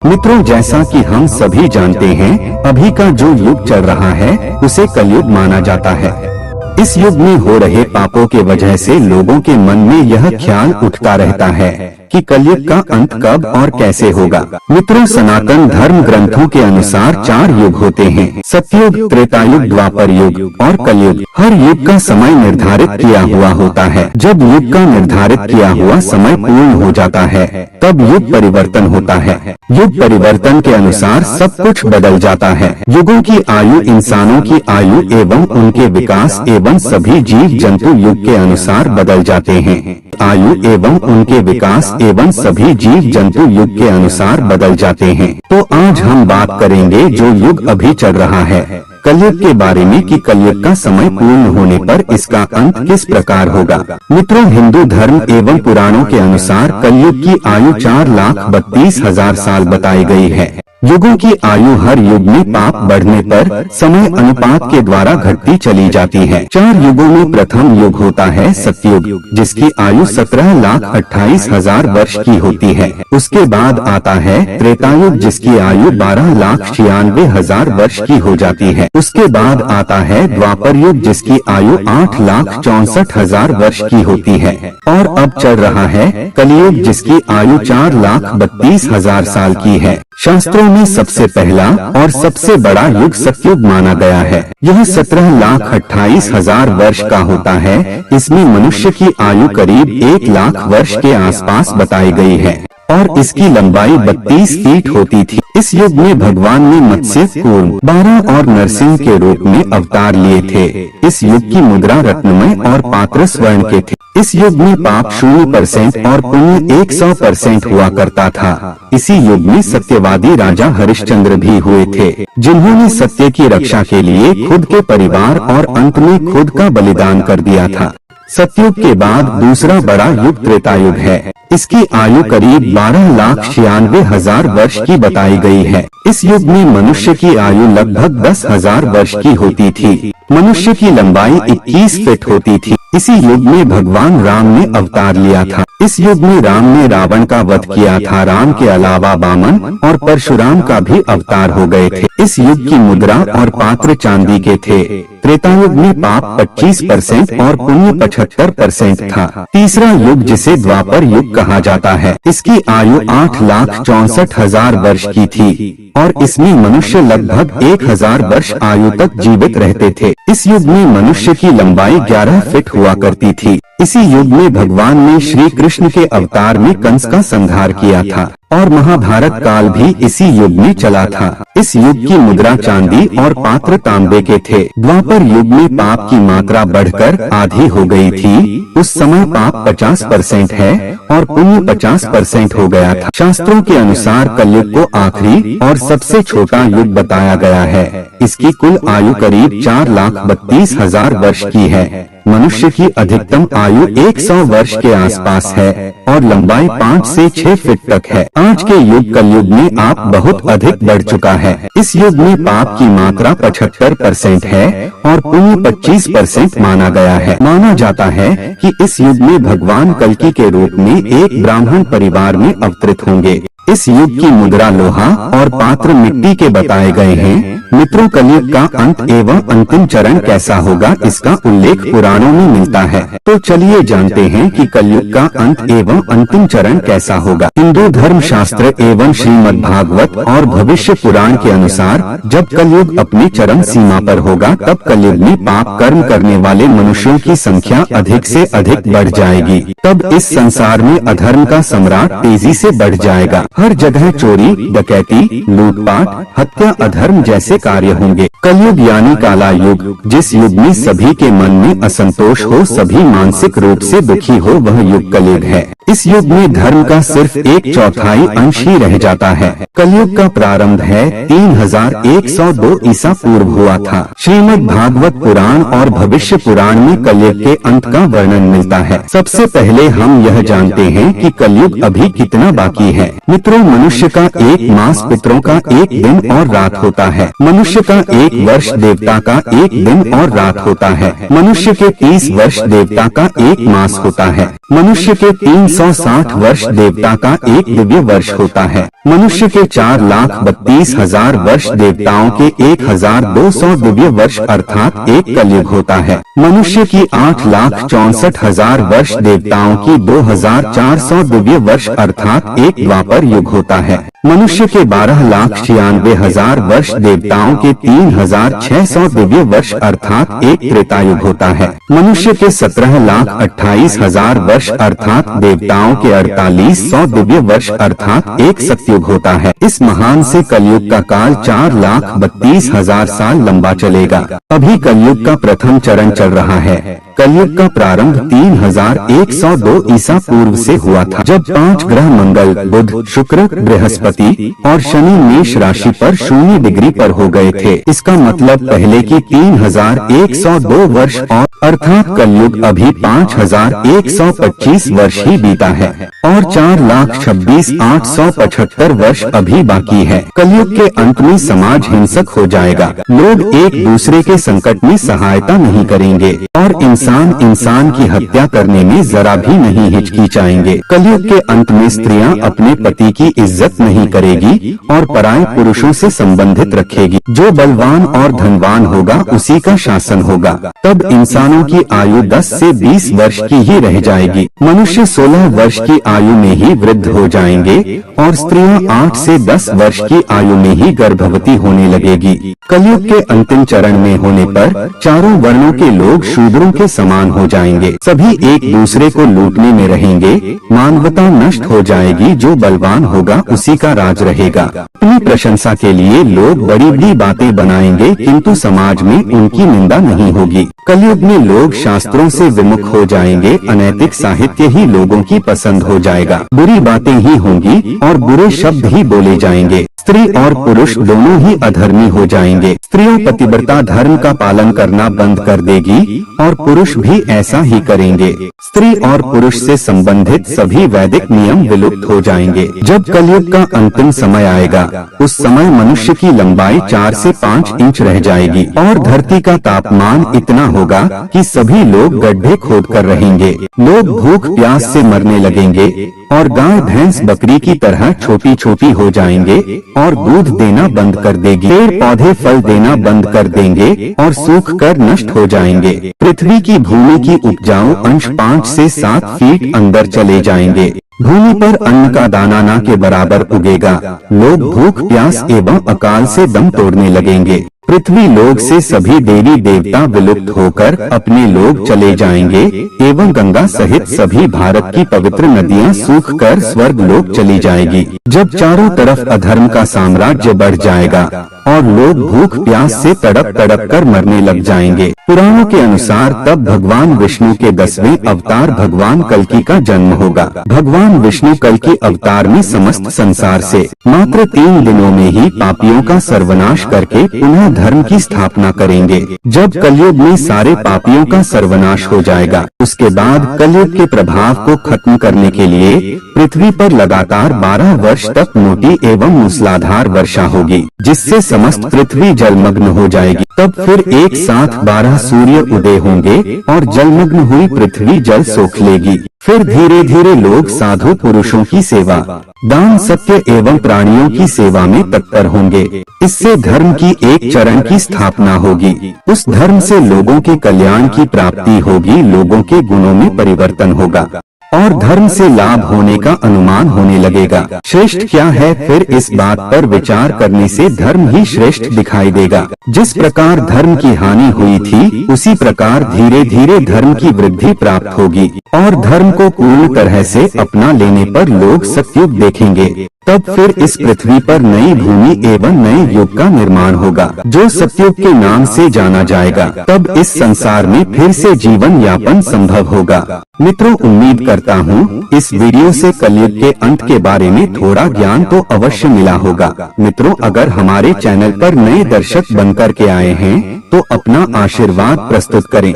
मित्रों, जैसा कि हम सभी जानते हैं, अभी का जो युग चल रहा है उसे कलयुग माना जाता है। इस युग में हो रहे पापों के वजह से लोगों के मन में यह ख्याल उठता रहता है कि कलयुग का अंत कब और कैसे होगा। मित्रों, सनातन धर्म ग्रंथों के अनुसार 4 युग होते हैं: सतयुग, त्रेतायुग, द्वापर युग और कलयुग। हर युग का समय निर्धारित किया हुआ होता है। जब युग का निर्धारित किया हुआ समय पूर्ण हो जाता है तब युग परिवर्तन होता है। युग परिवर्तन के अनुसार सब कुछ बदल जाता है। युगों की आयु, इंसानों की आयु एवं उनके विकास एवं सभी जीव जंतु युग के अनुसार बदल जाते हैं। आयु एवं उनके विकास एवं सभी जीव जंतु युग के अनुसार बदल जाते हैं। तो आज हम बात करेंगे जो युग अभी चल रहा है, कलयुग के बारे में, कि कलयुग का समय पूर्ण होने पर इसका अंत किस प्रकार होगा। मित्रों, हिंदू धर्म एवं पुराणों के अनुसार कलयुग की आयु 4,32,000 साल बताई गई है। युगों की आयु हर युग में पाप बढ़ने पर समय अनुपात के द्वारा घटती चली जाती है। 4 युगों में प्रथम युग होता है सतयुग, जिसकी आयु 17,28,000 वर्ष की होती है। उसके बाद आता है त्रेतायुग, जिसकी आयु 12,96,000 वर्ष की हो जाती है। उसके बाद आता है द्वापर युग, जिसकी आयु 8,64,000 वर्ष की होती है। और अब चल रहा है कलियुग, जिसकी आयु 4,32,000 साल की है। शास्त्रों में सबसे पहला और सबसे बड़ा युग सतयुग माना गया है। यह 17,28,000 वर्ष का होता है। इसमें मनुष्य की आयु करीब 1,00,000 वर्ष के आसपास बताई गई है और इसकी लंबाई 32 फीट होती थी। इस युग में भगवान ने मत्स्य, कूर्म, 12 और नरसिंह के रूप में अवतार लिए थे। इस युग की मुद्रा रत्नमय और पात्र स्वर्ण के थे। इस युग में पाप 0% और पुण्य 100% हुआ करता था। इसी युग में सत्यवादी राजा हरिश्चंद्र भी हुए थे, जिन्होंने सत्य की रक्षा के लिए खुद के परिवार और अंत में खुद का बलिदान कर दिया था। सतयुग के बाद दूसरा बड़ा युग त्रेतायुग है। इसकी आयु करीब 12,96,000 वर्ष की बताई गई है। इस युग में मनुष्य की आयु लगभग 10,000 वर्ष की होती थी। मनुष्य की लंबाई 21 फीट होती थी। इसी युग में भगवान राम ने अवतार लिया था। इस युग में राम ने रावण का वध किया था। राम के अलावा वामन और परशुराम का भी अवतार हो गए थे। इस युग की मुद्रा और पात्र चांदी के थे। त्रेतायुग में पाप 25% और पुण्य 75% था। तीसरा युग, जिसे द्वापर युग कहा जाता है, इसकी आयु 8,64,000 वर्ष की थी और इसमें मनुष्य लगभग 1,000 वर्ष आयु तक जीवित रहते थे। इस युग में मनुष्य की लंबाई 11 फीट हुआ करती थी। इसी युग में भगवान ने श्री कृष्ण के अवतार में कंस का संहार किया था और महाभारत काल भी इसी युग में चला था। इस युग की मुद्रा चांदी और पात्र तांबे के थे। द्वापर युग में पाप की मात्रा बढ़कर आधी हो गई थी। उस समय पाप 50% है और पुण्य 50% हो गया था। शास्त्रों के अनुसार कलयुग को आखिरी और सबसे छोटा युग बताया गया है। इसकी कुल आयु करीब 4,32,000 वर्ष की है। मनुष्य की अधिकतम आयु 100 वर्ष के आसपास है और लंबाई 5 से 6 फीट तक है। आज के युग कलयुग में पाप बहुत अधिक बढ़ चुका है। इस युग में पाप की मात्रा 75% है और पुण्य 25% माना गया है। माना जाता है कि इस युग में भगवान कल्कि के रूप में एक ब्राह्मण परिवार में अवतरित होंगे। इस युग की मुद्रा लोहा और पात्र मिट्टी के बताए गए हैं। मित्रों, कलयुग का अंत एवं अंतिम चरण कैसा होगा, इसका उल्लेख पुराणों में मिलता है। तो चलिए जानते हैं कि कलयुग का अंत एवं अंतिम चरण कैसा होगा। हिंदू धर्म शास्त्र एवं श्रीमद् भागवत और भविष्य पुराण के अनुसार जब कलयुग अपनी चरम सीमा पर होगा तब कलयुग में पाप कर्म करने वाले मनुष्यों की संख्या अधिक से अधिक बढ़ जाएगी। तब इस संसार में अधर्म का सम्राट तेजी से बढ़ जाएगा। हर जगह चोरी, डकैती, लूटपाट, हत्या, अधर्म जैसे कार्य होंगे। कलयुग यानी काला युग, जिस युग में सभी के मन में असंतोष हो, सभी मानसिक रूप से दुखी हो, वह युग कलयुग है। इस युग में धर्म का सिर्फ 1/4 अंश ही रह जाता है। कलयुग का प्रारंभ है 3102 ईसा पूर्व हुआ था। श्रीमद् भागवत पुराण और भविष्य पुराण में कलयुग के अंत का वर्णन मिलता है। सबसे पहले हम यह जानते हैं कि कलयुग अभी कितना बाकी है। मित्रों, मनुष्य का एक मास पितरों का एक दिन और रात होता है। मनुष्य का 1 वर्ष देवता का 1 दिन और रात होता है। मनुष्य के 30 वर्ष देवता का 1 मास होता है। मनुष्य के 360 वर्ष देवता का 1 दिव्य वर्ष होता है। मनुष्य के 4,32,000 वर्ष देवताओं के 1,200 दिव्य वर्ष अर्थात 1 कलयुग होता है। मनुष्य की 8,64,000 वर्ष देवताओं की 2,400 दिव्य वर्ष अर्थात 1 द्वापर युग होता है। मनुष्य के 12,96,000 वर्ष देवताओं के 3,600 दिव्य वर्ष अर्थात 1 त्रेता युग होता है। मनुष्य के 17,28,000 वर्ष अर्थात देवताओं के 4,800 दिव्य वर्ष अर्थात 1 सतयुग होता है। इस महान से कलयुग का काल 4,32,000 साल लंबा चलेगा। अभी कलयुग का प्रथम चरण चल रहा है। कलयुग का प्रारंभ 3,102 ईसा पूर्व से हुआ था, जब 5 ग्रह मंगल, बुध, शुक्र, बृहस्पति और शनि मेष राशि पर 0 डिग्री पर हो गए थे। इसका मतलब पहले की 3,102 वर्ष और अर्थात कलयुग अभी 5,125 वर्ष ही बीता है और 4,26,875 वर्ष अभी बाकी है। कलयुग के अंत में समाज हिंसक हो जाएगा। लोग एक दूसरे के संकट में सहायता नहीं करेंगे और इंसान की हत्या करने में जरा भी नहीं हिचकिचाएंगे। कलयुग के अंत में स्त्रियां अपने पति की इज्जत नहीं करेगी और पराये पुरुषों से संबंधित रखेगी। जो बलवान और धनवान होगा उसी का शासन होगा। तब इंसानों की आयु 10 से 20 वर्ष की ही रह जाएगी। मनुष्य 16 वर्ष की आयु में ही वृद्ध हो जाएंगे और स्त्रियां 8 से 10 वर्ष की आयु में ही गर्भवती होने लगेगी। कलयुग के अंतिम चरण में होने पर चारों वर्णों के लोग शूद्रों के समान हो जाएंगे। सभी एक दूसरे को लूटने में रहेंगे। मानवता नष्ट हो जाएगी। जो बलवान होगा उसी का राज रहेगा। अपनी प्रशंसा के लिए लोग बड़ी बड़ी बातें बनाएंगे, किंतु समाज में उनकी निंदा नहीं होगी। कलयुग में लोग शास्त्रों से विमुख हो जाएंगे। अनैतिक साहित्य ही लोगों की पसंद हो जाएगा। बुरी बातें ही होंगी और बुरे शब्द ही बोले जाएंगे। स्त्री और पुरुष दोनों ही अधर्मी हो जाएंगे। स्त्रियों पतिव्रता धर्म का पालन करना बंद कर देगी और पुरुष भी ऐसा ही करेंगे। स्त्री और पुरुष से संबंधित सभी वैदिक नियम विलुप्त हो जाएंगे। जब कलयुग का अंतिम समय आएगा उस समय मनुष्य की लंबाई 4 से 5 इंच रह जाएगी और धरती का तापमान इतना होगा कि सभी लोग गड्ढे खोद कर रहेंगे। लोग भूख प्यास से मरने लगेंगे और गाय भैंस बकरी की तरह छोटी छोटी हो जाएंगे और दूध देना बंद कर देगी। पेड़ पौधे फल देना बंद कर देंगे और सूख कर नष्ट हो जाएंगे। पृथ्वी की भूमि की उपजाऊ अंश 5 से 7 फीट अंदर चले जाएंगे। भूमि पर अन्न का दाना न के बराबर उगेगा। लोग भूख प्यास एवं अकाल से दम तोड़ने लगेंगे। पृथ्वी लोक से सभी देवी देवता विलुप्त होकर अपने लोग चले जाएंगे एवं गंगा सहित सभी भारत की पवित्र नदियां सूख कर स्वर्ग लोक चली जाएगी। जब चारों तरफ अधर्म का साम्राज्य बढ़ जाएगा और लोग भूख प्यास से तड़प तड़प कर मरने लग जाएंगे। पुराणों के अनुसार तब भगवान विष्णु के 10वें अवतार भगवान कल्कि का जन्म होगा। भगवान विष्णु कल्कि अवतार में समस्त संसार से मात्र 3 दिनों में ही पापियों का सर्वनाश करके पुनः धर्म की स्थापना करेंगे। जब कलयुग में सारे पापियों का सर्वनाश हो जाएगा उसके बाद कलयुग के प्रभाव को खत्म करने के लिए पृथ्वी पर लगातार 12 वर्ष तक मोटी एवं मूसलाधार वर्षा होगी, जिससे समस्त पृथ्वी जलमग्न हो जाएगी। तब फिर एक साथ 12 सूर्य उदय होंगे और जलमग्न हुई पृथ्वी जल सोख लेगी। फिर धीरे धीरे लोग साधु पुरुषों की सेवा, दान, सत्य एवं प्राणियों की सेवा में तत्पर होंगे। इससे धर्म की एक चरण की स्थापना होगी। उस धर्म से लोगों के कल्याण की प्राप्ति होगी, लोगों के गुणों में परिवर्तन होगा और धर्म से लाभ होने का अनुमान होने लगेगा। श्रेष्ठ क्या है, फिर इस बात पर विचार करने से धर्म ही श्रेष्ठ दिखाई देगा। जिस प्रकार धर्म की हानि हुई थी उसी प्रकार धीरे धीरे धर्म की वृद्धि प्राप्त होगी और धर्म को पूर्ण तरह से अपना लेने पर लोग सतयुग देखेंगे। तब फिर इस पृथ्वी पर नई भूमि एवं नए युग का निर्माण होगा जो सतयुग के नाम से जाना जाएगा। तब इस संसार में फिर से जीवन यापन संभव होगा। मित्रों, उम्मीद करता हूँ इस वीडियो से कलयुग के अंत के बारे में थोड़ा ज्ञान तो अवश्य मिला होगा। मित्रों, अगर हमारे चैनल पर नए दर्शक बनकर के आए हैं तो अपना आशीर्वाद प्रस्तुत करें।